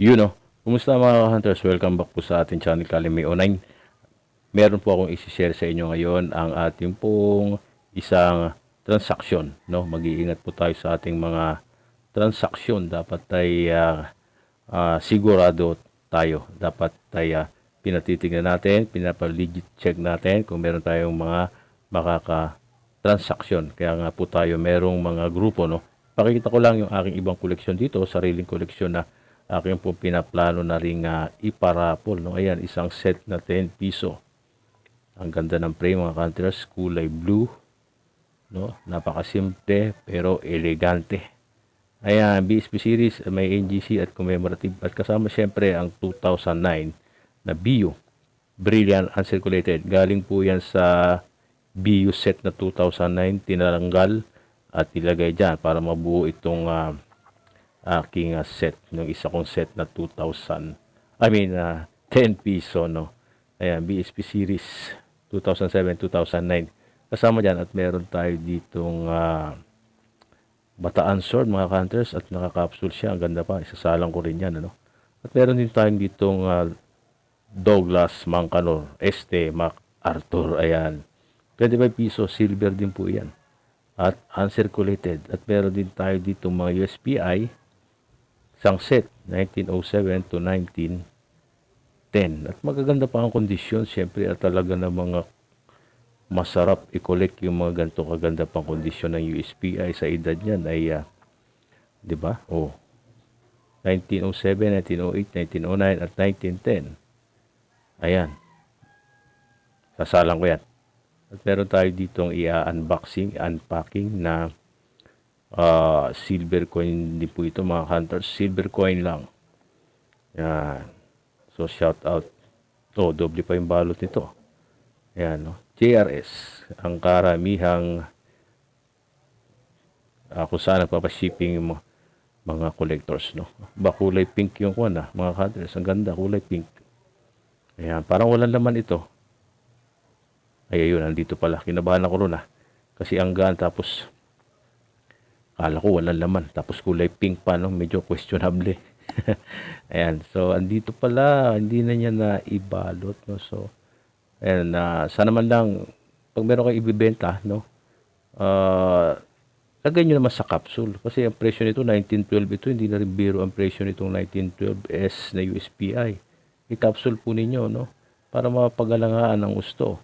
You know, kumusta mga hunters? Welcome back po sa ating channel Kalimay Online. Meron po akong isi-share sa inyo ngayon ang ating pong isang transaksyon. No? Mag-iingat po tayo sa ating mga transaksyon. Dapat ay sigurado tayo. Dapat ay pinatitignan natin, pinapa-legit check natin kung meron tayong mga makaka-transaksyon. Kaya nga po tayo merong mga grupo. No? Pakikita ko lang yung aking ibang koleksyon dito, sariling koleksyon na aking po pinaplano na rin iparapol. No? Ayan, isang set na 10 piso. Ang ganda ng frame mga hunters, kulay blue. No? Napakasimple pero elegante. Ayan, BSP series, may NGC at commemorative. At kasama syempre ang 2009 na BU. Brilliant Uncirculated. Galing po yan sa BU set na 2009. Tinalanggal at ilagay dyan para mabuo itong aking set, yung isa kong set na 10 piso, no. Ayan, BSP series 2007-2009 kasama dyan. At meron tayo ditong Bataan sword mga hunters at naka-capsule siya, ang ganda pa, isasalang ko rin yan, ano. At meron din tayong ditong Douglas Mancanor ST MacArthur, ayan, 25 piso, silver din po yan at uncirculated. At meron din tayo ditong mga USPI, isang set 1907 to 1910 at magaganda pa ang kondisyon syempre, at talaga na mga masarap i-collect yung mga ganito kaganda pang kondisyon ng USPI sa edad niyan ay di ba? 1907, 1908, 1909 at 1910. Ayan, sasalang ko yan. At meron tayo ditong unpacking na silver coin din po ito mga hunters, silver coin lang. Yan. So shout out. Doble pa yung balot nito. Yan, no. JRS, ang karamihang kung saan nagpapashipping mga collectors, no. Kulay pink yung mga hunters, ang ganda, kulay pink. Ayan, parang walang laman ito. Ay, ayun, nandito pala. Kinabahan ako ron kasi ang gaan, tapos kala ko walang laman, tapos kulay pink pa, no? Medyo questionable. Ayan, so andito pala, hindi na niya na ibalot, no. So ayan, sana man lang pag meron kayo ibibenta, no, lagay nyo naman sa capsule kasi ang presyo nito 1912 ito, hindi na rin biro ang presyo nitong 1912S na USPI. I-capsule po ninyo, no, para mapagalangaan ang gusto.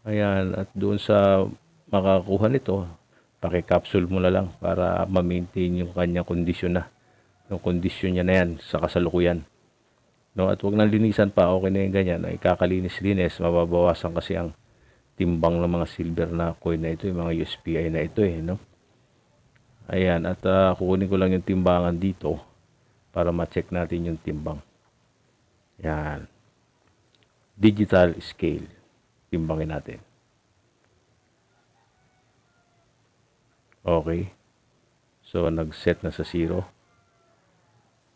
Ayan, at doon sa makakuha nito, paki-capsule mo na lang para ma-maintain yung kanyang kondisyon na. Yung kondisyon niya na yan sa kasalukuyan. No, at wag nang linisan pa, okay na yung ganyan. Ikakalinis-linis, mababawasan kasi ang timbang ng mga silver na coin na ito, yung mga USPI na ito no. Ayan, at kukunin ko lang yung timbangan dito para ma-check natin yung timbang. Yan. Digital scale. Timbangin natin. Okay. So, nag-set na sa 0.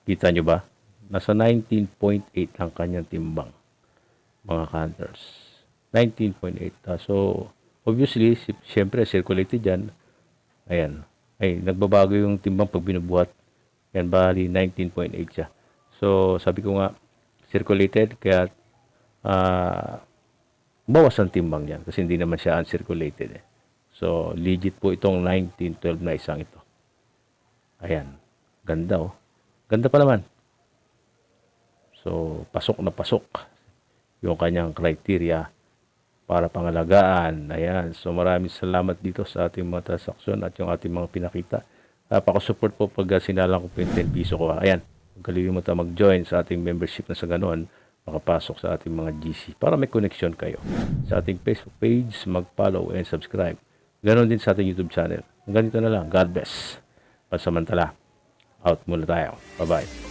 Kita nyo ba? Nasa 19.8 ang kanyang timbang. Mga hunters. 19.8. So, obviously, syempre, circulated yan. Ayan. Ay, nagbabago yung timbang pag binubuhat. Yan, bali 19.8 siya. So, sabi ko nga, circulated, kaya bawas ang timbang yan kasi hindi naman siya uncirculated. So, legit po itong 1912 na isang ito. Ayan. Ganda, oh. Ganda pa naman. So, pasok na pasok yung kanyang criteria para pangalagaan. Ayan. So, maraming salamat dito sa ating mga transaksyon at yung ating mga pinakita. Pakasupport po pag sinalang ko po yung 10 piso ko. Ayan. Huwag kalimutan mag-join sa ating membership na sa ganoon. Makapasok sa ating mga GC para may connection kayo. Sa ating Facebook page, mag-follow and subscribe. Ganon din sa ating YouTube channel. Ganito na lang. God bless. Pansamantala. Out muna tayo. Bye-bye.